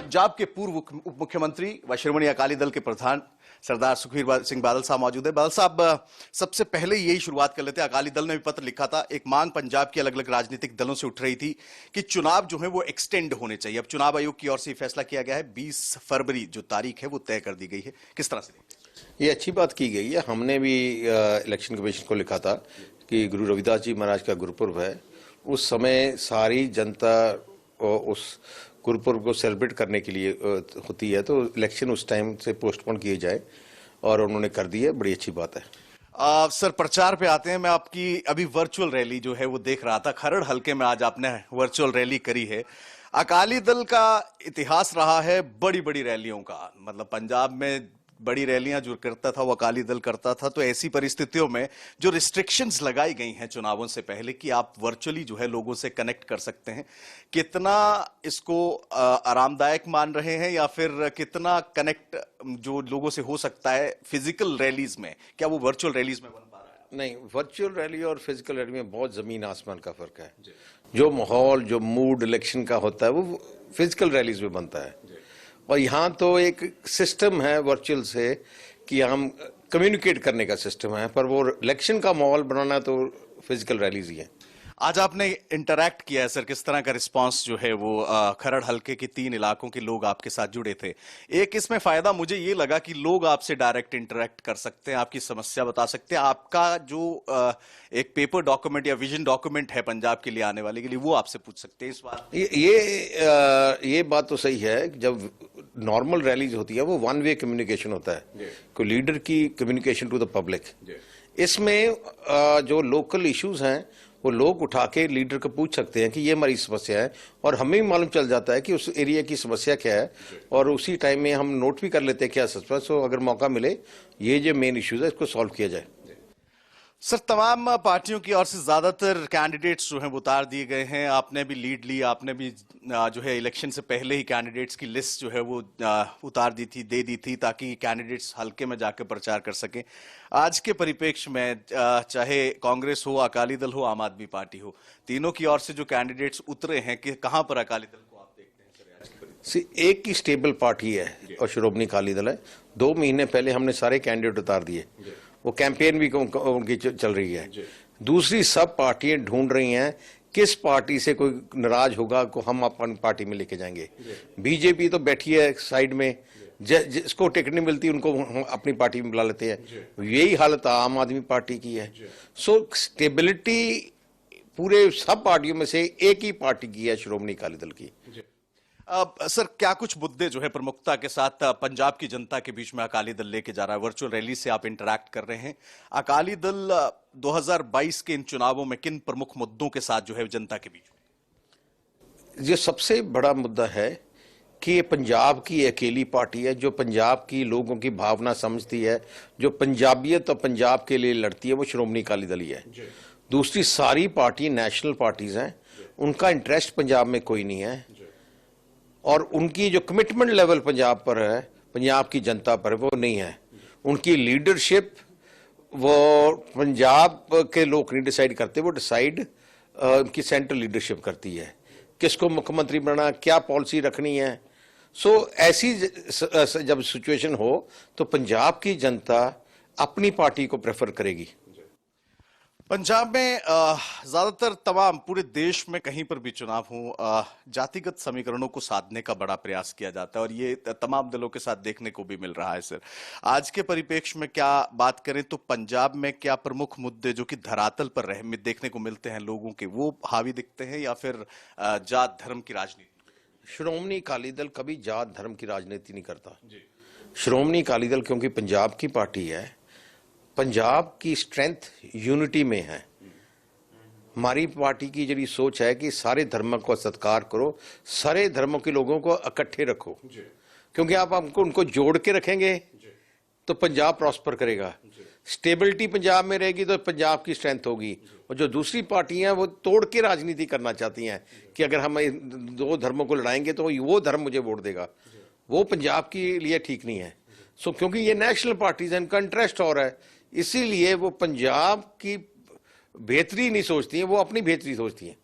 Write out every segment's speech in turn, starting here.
पंजाब के पूर्व उप मुख्यमंत्री व श्रोमणी अकाली दल के प्रधान सरदार सुखबीर सिंह बादल साहब मौजूद है। बादल साहब, सबसे पहले यही शुरुआत कर लेते हैं। अकाली दल ने भी पत्र लिखा था, एक मांग पंजाब के अलग अलग राजनीतिक दलों से उठ रही थी कि चुनाव जो है वो एक्सटेंड होने चाहिए। अब चुनाव आयोग की ओर से फैसला किया गया है, 20 फरवरी जो तारीख है वो तय कर दी गई है। किस तरह से ये अच्छी बात की गई है। हमने भी इलेक्शन कमीशन को लिखा था कि गुरु रविदास जी महाराज का गुरुपुर्व है, उस समय सारी जनता उस गुरुपुर्व को सेलिब्रेट करने के लिए होती है, तो इलेक्शन उस टाइम से पोस्टपोन किए जाए, और उन्होंने कर दी है। बड़ी अच्छी बात है। सर, प्रचार पे आते हैं। मैं आपकी अभी वर्चुअल रैली जो है वो देख रहा था, खरड़ हलके में आज आपने वर्चुअल रैली करी है। अकाली दल का इतिहास रहा है बड़ी बड़ी रैलियों का, मतलब पंजाब में बड़ी रैलियां जो करता था वो अकाली दल करता था। तो ऐसी परिस्थितियों में जो रिस्ट्रिक्शंस लगाई गई हैं चुनावों से पहले कि आप वर्चुअली जो है लोगों से कनेक्ट कर सकते हैं, कितना इसको आरामदायक मान रहे हैं, या फिर कितना कनेक्ट जो लोगों से हो सकता है फिजिकल रैलीज में, क्या वो वर्चुअल रैलीज में बन पा रहा है? नहीं, वर्चुअल रैली और फिजिकल रैली में बहुत जमीन आसमान का फर्क है। जो माहौल, जो मूड इलेक्शन का होता है वो फिजिकल रैलीज में बनता है, और यहाँ तो एक सिस्टम है वर्चुअल से कि हम कम्युनिकेट करने का सिस्टम है, पर वो इलेक्शन का माहौल बनाना तो फिजिकल रैलीज ही है। आज आपने इंटरैक्ट किया है सर, किस तरह का रिस्पांस जो है वो खरड़ हलके के 3 इलाकों के लोग आपके साथ जुड़े थे? एक इसमें फायदा मुझे ये लगा कि लोग आपसे डायरेक्ट इंटरैक्ट कर सकते हैं, आपकी समस्या बता सकते हैं। आपका जो एक पेपर डॉक्यूमेंट या विजन डॉक्यूमेंट है पंजाब के लिए आने वाले के लिए, वो आपसे पूछ सकते हैं इस बात। ये बात तो सही है। जब नॉर्मल रैलीज होती है वो वन वे कम्युनिकेशन होता है, कोई लीडर की कम्युनिकेशन टू द पब्लिक। इसमें जो लोकल इश्यूज हैं वो लोग उठा के लीडर को पूछ सकते हैं कि ये हमारी समस्या है, और हमें भी मालूम चल जाता है कि उस एरिया की समस्या क्या है, और उसी टाइम में हम नोट भी कर लेते हैं क्या समस्या। सो अगर मौका मिले ये जो मेन इश्यूज है इसको सॉल्व किया जाए। सर, तमाम पार्टियों की ओर से ज्यादातर कैंडिडेट्स जो हैं वो उतार दिए गए हैं। आपने भी लीड ली, आपने भी जो है इलेक्शन से पहले ही कैंडिडेट्स की लिस्ट जो है वो उतार दी थी, दे दी थी, ताकि कैंडिडेट्स हल्के में जाकर प्रचार कर सकें। आज के परिप्रेक्ष्य में चाहे कांग्रेस हो, अकाली दल हो, आम आदमी पार्टी हो, तीनों की ओर से जो कैंडिडेट्स उतरे हैं, कि कहां पर अकाली दल को आप देखते हैं सर आज के परिप्रेक्ष्य? एक ही स्टेबल पार्टी है और श्रोमणी अकाली दल है। 2 महीने पहले हमने सारे कैंडिडेट उतार दिए, वो कैंपेन भी उनकी चल रही है। दूसरी सब पार्टियां ढूंढ रही हैं किस पार्टी से कोई नाराज होगा को हम अपनी पार्टी में लेके जाएंगे। बीजेपी तो बैठी है साइड में, जिसको टिकट नहीं मिलती उनको हम अपनी पार्टी में बुला लेते हैं। यही हालत आम आदमी पार्टी की है। सो स्टेबिलिटी पूरे सब पार्टियों में से एक ही पार्टी की है, श्रोमणी अकाली दल की। सर, क्या कुछ मुद्दे जो है प्रमुखता के साथ पंजाब की जनता के बीच में अकाली दल लेके जा रहा है? वर्चुअल रैली से आप इंटरैक्ट कर रहे हैं। अकाली दल 2022 के इन चुनावों में किन प्रमुख मुद्दों के साथ जो है जनता के बीच में? ये सबसे बड़ा मुद्दा है कि ये पंजाब की अकेली पार्टी है जो पंजाब की लोगों की भावना समझती है, जो पंजाबियत और पंजाब के लिए लड़ती है, वो श्रोमणी अकाली दल ही है। दूसरी सारी पार्टी नेशनल पार्टीज हैं, उनका इंटरेस्ट पंजाब में कोई नहीं है, और उनकी जो कमिटमेंट लेवल पंजाब पर है, पंजाब की जनता पर, वो नहीं है। उनकी लीडरशिप वो पंजाब के लोग नहीं डिसाइड करते, वो डिसाइड उनकी सेंट्रल लीडरशिप करती है किसको मुख्यमंत्री बनाना, क्या पॉलिसी रखनी है। सो ऐसी जब सिचुएशन हो तो पंजाब की जनता अपनी पार्टी को प्रेफर करेगी। पंजाब में ज्यादातर तमाम पूरे देश में कहीं पर भी चुनाव हो, जातिगत समीकरणों को साधने का बड़ा प्रयास किया जाता है, और ये तमाम दलों के साथ देखने को भी मिल रहा है। सर, आज के परिप्रेक्ष्य में क्या बात करें तो पंजाब में क्या प्रमुख मुद्दे जो कि धरातल पर देखने को मिलते हैं लोगों के, वो हावी दिखते हैं, या फिर जात धर्म की राजनीति? श्रोमणी अकाली दल कभी जात धर्म की राजनीति नहीं करता। श्रोमणी अकाली दल क्योंकि पंजाब की पार्टी है, पंजाब की स्ट्रेंथ यूनिटी में है। हमारी पार्टी की जड़ी सोच है कि सारे धर्मों को सत्कार करो, सारे धर्मों के लोगों को इकट्ठे रखो, क्योंकि आप हमको उनको जोड़ के रखेंगे तो पंजाब प्रॉस्पर करेगा। स्टेबिलिटी पंजाब में रहेगी तो पंजाब की स्ट्रेंथ होगी। और जो दूसरी पार्टियां वो तोड़ के राजनीति करना चाहती हैं कि अगर हम 2 धर्मों को लड़ाएंगे तो वो धर्म मुझे वोट देगा, वो पंजाब के लिए ठीक नहीं है। सो क्योंकि ये नेशनल पार्टीज हैं, इनका इंटरेस्ट और है, इसीलिए वो पंजाब की बेहतरी नहीं सोचती हैं, वो अपनी बेहतरी सोचती हैं।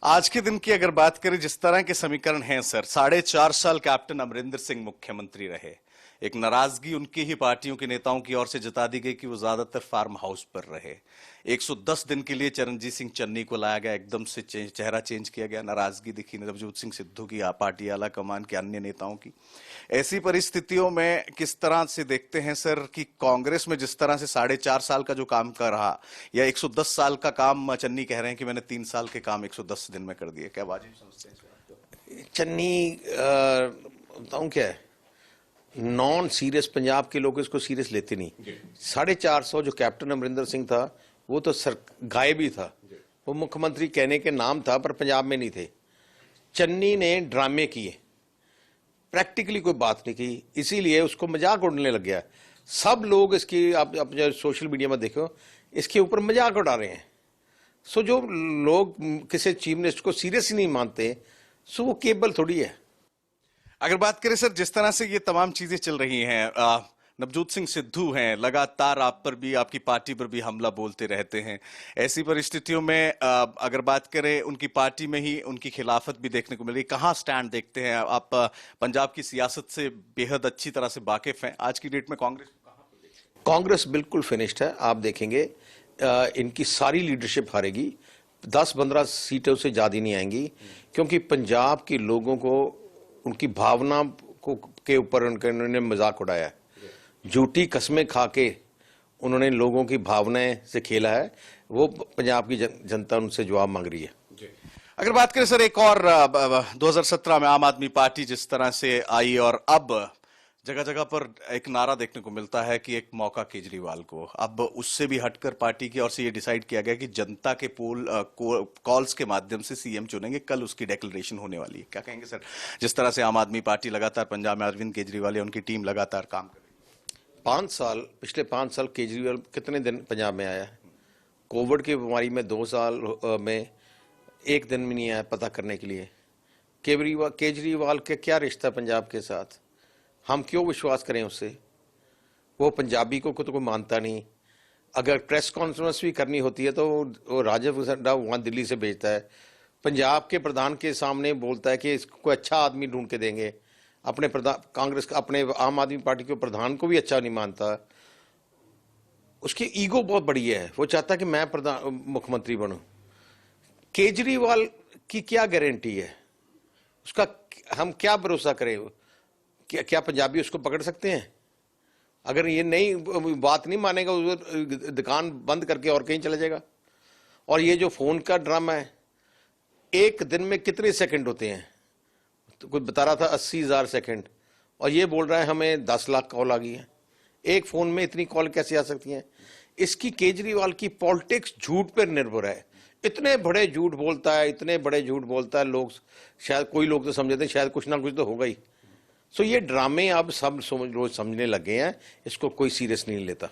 आज के दिन की अगर बात करें, जिस तरह के समीकरण हैं सर, 4.5 साल कैप्टन अमरिंदर सिंह मुख्यमंत्री रहे। एक नाराजगी उनकी ही पार्टियों के नेताओं की ओर से जता दी गई कि वो ज्यादातर फार्म हाउस पर रहे। 110 दिन के लिए चरणजीत सिंह चन्नी को लाया गया, एकदम से चेहरा चेंज किया गया, नाराजगी दिखी नवजोत सिंह सिद्धू की, पार्टी आला कमान के अन्य नेताओं की। ऐसी परिस्थितियों में किस तरह से देखते हैं सर कि कांग्रेस में जिस तरह से 4.5 साल का जो काम कर रहा, या 110 साल का काम चन्नी कह रहे हैं कि मैंने 3 साल के काम 110 दिन में कर दिए, क्या वाजिब समझते हैं? चन्नी बताऊं क्या है, नॉन सीरियस पंजाब के लोग इसको सीरियस लेते नहीं। 450 जो कैप्टन अमरिंदर सिंह था वो तो गायब ही था, वो मुख्यमंत्री कहने के नाम था पर पंजाब में नहीं थे। चन्नी ने ड्रामे किए, प्रैक्टिकली कोई बात नहीं की, इसीलिए उसको मजाक उड़ने लग गया। सब लोग इसकी, आप जो सोशल मीडिया में देखो, इसके ऊपर मजाक उड़ा रहे हैं। सो जो लोग किसी चीफ मिनिस्टर को सीरियस ही नहीं मानते, सो वो केबल थोड़ी है। अगर बात करें सर, जिस तरह से ये तमाम चीजें चल रही हैं, नवजोत सिंह सिद्धू हैं, लगातार आप पर भी, आपकी पार्टी पर भी हमला बोलते रहते हैं। ऐसी परिस्थितियों में अगर बात करें, उनकी पार्टी में ही उनकी खिलाफत भी देखने को मिल रही, कहाँ स्टैंड देखते हैं आप? पंजाब की सियासत से बेहद अच्छी तरह से वाकिफ हैं, आज की डेट में कांग्रेस बिल्कुल फिनिश्ड है। आप देखेंगे इनकी सारी लीडरशिप हारेगी, 10-15 सीटों से ज्यादा नहीं आएंगी, क्योंकि पंजाब के लोगों को उनकी भावना को के ऊपर उन्होंने मजाक उड़ाया है। झूठी कस्में खा के उन्होंने लोगों की भावनाएं से खेला है। वो पंजाब की जनता उनसे जवाब मांग रही है। अगर बात करें सर, एक और 2017 में आम आदमी पार्टी जिस तरह से आई, और अब जगह जगह पर एक नारा देखने को मिलता है कि एक मौका केजरीवाल को। अब उससे भी हटकर पार्टी की ओर से ये डिसाइड किया गया कि जनता के कॉल्स के माध्यम से सीएम चुनेंगे। कल उसकी डिक्लेरेशन होने वाली है, क्या कहेंगे सर? जिस तरह से आम आदमी पार्टी लगातार पंजाब में अरविंद केजरीवाल या उनकी टीम लगातार काम कर रही है। पिछले 5 साल केजरीवाल कितने दिन पंजाब में आया है? कोविड की बीमारी में 2 साल में 1 दिन भी नहीं आया पता करने के लिए। केजरीवाल के क्या रिश्ता पंजाब के साथ? हम क्यों विश्वास करें उससे? वो पंजाबी को तो कोई मानता नहीं। अगर प्रेस कॉन्फ्रेंस भी करनी होती है तो वो राजीव सड्डा वहाँ दिल्ली से भेजता है, पंजाब के प्रधान के सामने बोलता है कि इसको अच्छा आदमी ढूंढ के देंगे। अपने प्रधान कांग्रेस का, अपने आम आदमी पार्टी के प्रधान को भी अच्छा नहीं मानता। उसकी ईगो बहुत बड़ी है, वो चाहता है कि मैं प्रधान मुख्यमंत्री बनूं। केजरीवाल की क्या गारंटी है? उसका हम क्या भरोसा करें? क्या पंजाबी उसको पकड़ सकते हैं? अगर ये नहीं बात नहीं मानेगा, दुकान बंद करके और कहीं चला जाएगा। और ये जो फोन का ड्रामा है, एक दिन में कितने सेकंड होते हैं? तो कोई बता रहा था 80,000 सेकंड, और ये बोल रहा है हमें 10 लाख कॉल आ गई है। एक फोन में इतनी कॉल कैसे आ सकती हैं? इसकी केजरीवाल की पॉलिटिक्स झूठ पर निर्भर है। इतने बड़े झूठ बोलता है, इतने बड़े झूठ बोलता है, लोग शायद, कोई लोग तो समझते हैं शायद कुछ ना कुछ तो होगा ही। सो ये ड्रामे अब सब रोज समझने लगे हैं, इसको कोई सीरियस नहीं लेता।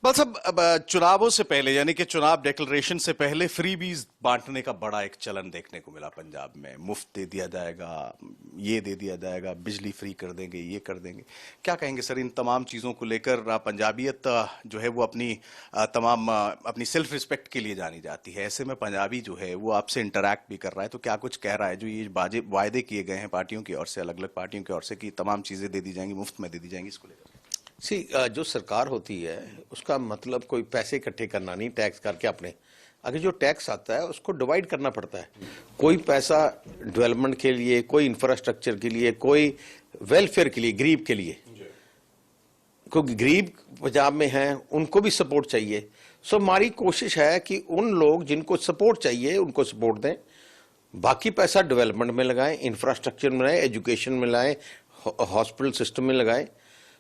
बस अब चुनावों से पहले, यानी कि चुनाव डिक्लेरेशन से पहले, फ्रीबीज बांटने का बड़ा एक चलन देखने को मिला पंजाब में। मुफ्त दे दिया जाएगा, ये दे दिया जाएगा, बिजली फ्री कर देंगे, ये कर देंगे। क्या कहेंगे सर इन तमाम चीजों को लेकर? पंजाबियत जो है वो अपनी सेल्फ रिस्पेक्ट के लिए जानी जाती है। ऐसे में पंजाबी जो है वो आपसे इंटरैक्ट भी कर रहा है, तो क्या कुछ कह रहा है जो ये वायदे किए गए हैं पार्टियों की ओर से, अलग अलग पार्टियों की ओर से, कि तमाम चीजें दे दी जाएंगी, मुफ्त में दे दी जाएंगी, इसको लेकर? जो सरकार होती है उसका मतलब कोई पैसे इकट्ठे करना नहीं टैक्स करके अपने। अगर जो टैक्स आता है उसको डिवाइड करना पड़ता है। कोई पैसा डेवलपमेंट के लिए, कोई इंफ्रास्ट्रक्चर के लिए, कोई वेलफेयर के लिए, गरीब के लिए। क्योंकि गरीब पंजाब में हैं, उनको भी सपोर्ट चाहिए। सो हमारी कोशिश है कि उन लोग जिनको सपोर्ट चाहिए उनको सपोर्ट दें, बाकी पैसा डेवलपमेंट में लगाएं, इंफ्रास्ट्रक्चर में लगाएं, एजुकेशन में लगाएं, हॉस्पिटल सिस्टम में लगाएं।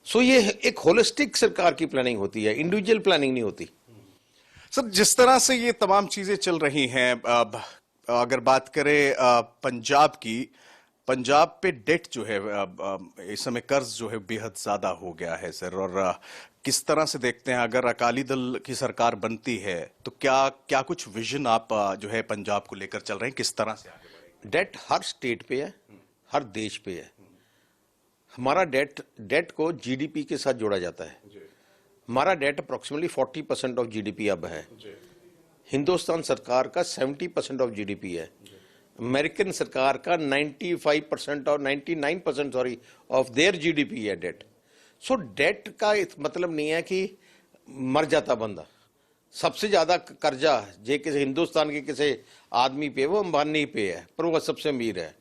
सो ये एक होलिस्टिक सरकार की प्लानिंग होती है, इंडिविजुअल प्लानिंग नहीं होती। सर, जिस तरह से ये तमाम चीजें चल रही हैं, अगर बात करें पंजाब की, पंजाब पे डेट जो है इस समय, कर्ज जो है बेहद ज्यादा हो गया है सर। और किस तरह से देखते हैं, अगर अकाली दल की सरकार बनती है तो क्या कुछ विजन आप जो है पंजाब को लेकर चल रहे हैं, किस तरह से आगे बढ़ेंगे? डेट हर स्टेट पे है, हर देश पे है। हमारा डेट को जीडीपी के साथ जोड़ा जाता है। हमारा डेट अप्रोक्सीमेटली 40% ऑफ जीडीपी अब है। हिंदुस्तान सरकार का 70% ऑफ जीडीपी है। अमेरिकन सरकार का 95% और 99% सॉरी ऑफ देयर जीडीपी है डेट। सो डेट का मतलब नहीं है कि मर जाता बंदा। सबसे ज्यादा कर्जा जे किसी हिंदुस्तान के किसी आदमी पे वो अंबानी पे है, पर वो सबसे अमीर है।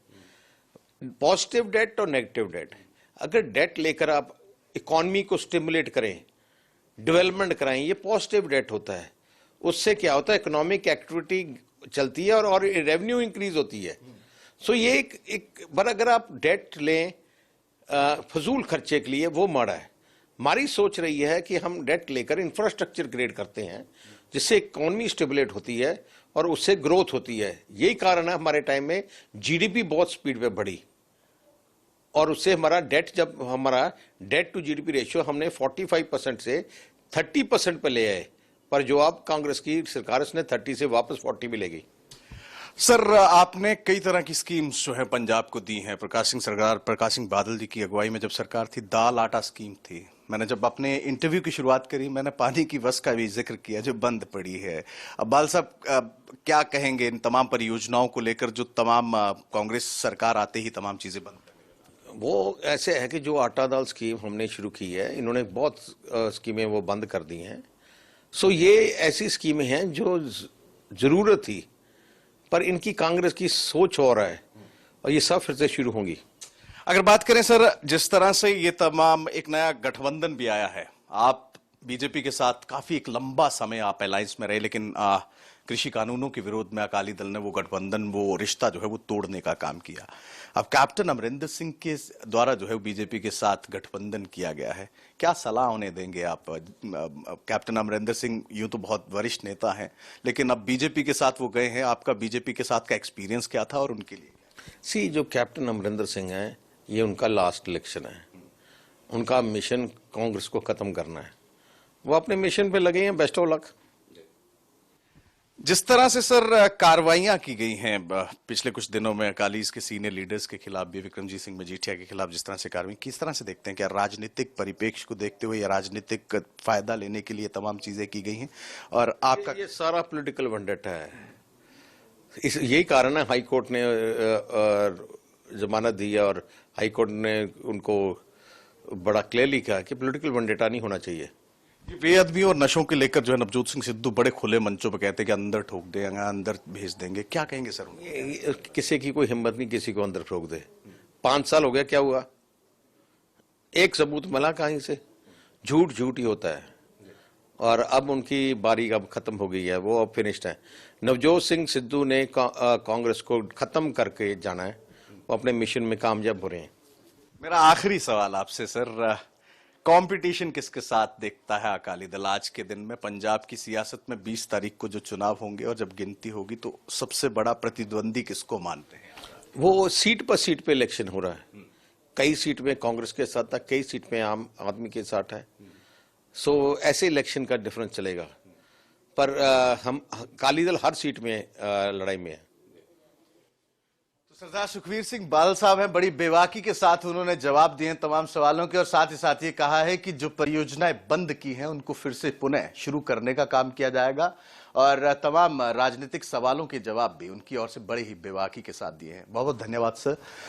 पॉजिटिव डेट और नेगेटिव डेट, अगर डेट लेकर आप इकॉनमी को स्टिमुलेट करें, डेवलपमेंट कराएं, ये पॉजिटिव डेट होता है। उससे क्या होता है, इकोनॉमिक एक्टिविटी चलती है और रेवेन्यू इंक्रीज होती है। सो ये एक बार अगर आप डेट लें फजूल खर्चे के लिए, वो माड़ा है। हमारी सोच रही है कि हम डेट लेकर इंफ्रास्ट्रक्चर क्रिएट करते हैं जिससे इकोनॉमी स्टिमुलेट होती है और उससे ग्रोथ होती है। यही कारण है हमारे टाइम में जीडीपी बहुत स्पीड पे बढ़ी और उससे हमारा डेट, जब हमारा डेट टू जीडीपी रेशियो हमने 45% से 30% पे ले आए, पर जो अब कांग्रेस की सरकार उसने 30 से वापस 40 में ले गई। सर, आपने कई तरह की स्कीम्स जो है पंजाब को दी हैं। प्रकाश सिंह बादल जी की अगुवाई में जब सरकार थी, दाल आटा स्कीम थी। मैंने जब अपने इंटरव्यू की शुरुआत करी, मैंने पानी की बस का भी जिक्र किया जो बंद पड़ी है। अब बाल साहब क्या कहेंगे इन तमाम परियोजनाओं को लेकर जो तमाम कांग्रेस सरकार आते ही तमाम चीजें बंद कर दी? वो ऐसे है कि जो आटा दाल स्कीम हमने शुरू की है, इन्होंने बहुत स्कीमें वो बंद कर दी हैं। सो ये ऐसी स्कीमें हैं जो जरूरत थी, पर इनकी कांग्रेस की सोच और है और ये सब फिर से शुरू होंगी। अगर बात करें सर, जिस तरह से ये तमाम एक नया गठबंधन भी आया है, आप बीजेपी के साथ काफी एक लंबा समय आप अलायंस में रहे, लेकिन कृषि कानूनों के विरोध में अकाली दल ने वो गठबंधन, वो रिश्ता जो है वो तोड़ने का काम किया। अब कैप्टन अमरिंदर सिंह के द्वारा जो है बीजेपी के साथ गठबंधन किया गया है, क्या सलाह उन्हें देंगे आप? कैप्टन अमरिंदर सिंह यूं तो बहुत वरिष्ठ नेता हैं, लेकिन अब बीजेपी के साथ वो गए हैं। आपका बीजेपी के साथ का एक्सपीरियंस क्या था और उनके लिए? जो कैप्टन अमरिंदर सिंह हैं, ये उनका लास्ट इलेक्शन है। उनका मिशन कांग्रेस को खत्म करना है, वो अपने मिशन पे लगे हैं। Best of luck. जिस तरह से सर कार्रवाइयां की गई हैं पिछले कुछ दिनों में अकालीस के सीनियर लीडर्स के खिलाफ भी, विक्रमजीत सिंह मजीठिया के खिलाफ, जिस तरह से कार्रवाई, किस तरह से देखते हैं? क्या राजनीतिक परिप्रेक्ष्य को देखते हुए या राजनीतिक फायदा लेने के लिए तमाम चीजें की गई हैं? और आपका ये सारा पॉलिटिकल वेंडेटा है। यही कारण है हाई कोर्ट ने जमानत दी है और हाई कोर्ट ने उनको बड़ा क्लियरली कहा कि पॉलिटिकल वेंडेटा नहीं होना चाहिए। बेअदबी और नशों के लेकर जो है नवजोत सिंह सिद्धू बड़े खुले मंचों पर कहते हैं कि अंदर ठोक देंगे, अंदर भेज देंगे, क्या कहेंगे सर? किसी की कोई हिम्मत नहीं किसी को अंदर ठोक दे। 5 साल हो गया, क्या हुआ? एक सबूत मिला कहीं से? झूठ झूठ ही होता है। और अब उनकी बारी अब खत्म हो गई है, वो अब फिनिश्ड है। नवजोत सिंह सिद्धू ने कांग्रेस को खत्म करके जाना है, वो अपने मिशन में कामयाब हो रहे हैं। मेरा आखिरी सवाल आपसे सर, कंपटीशन किसके साथ देखता है अकाली दल आज के दिन में? पंजाब की सियासत में 20 तारीख को जो चुनाव होंगे और जब गिनती होगी तो सबसे बड़ा प्रतिद्वंदी किसको मानते हैं? वो सीट पे इलेक्शन हो रहा है। कई सीट में कांग्रेस के साथ है, कई सीट में आम आदमी के साथ है। सो ऐसे इलेक्शन का डिफरेंस चलेगा, पर हम अकाली दल हर सीट में लड़ाई में है। तो सरदार सुखबीर सिंह बादल साहब हैं, बड़ी बेबाकी के साथ उन्होंने जवाब दिए तमाम सवालों के, और साथ ही साथ ये कहा है कि जो परियोजनाएं बंद की हैं उनको फिर से पुनः शुरू करने का काम किया जाएगा, और तमाम राजनीतिक सवालों के जवाब भी उनकी ओर से बड़े ही बेबाकी के साथ दिए हैं। बहुत बहुत धन्यवाद सर।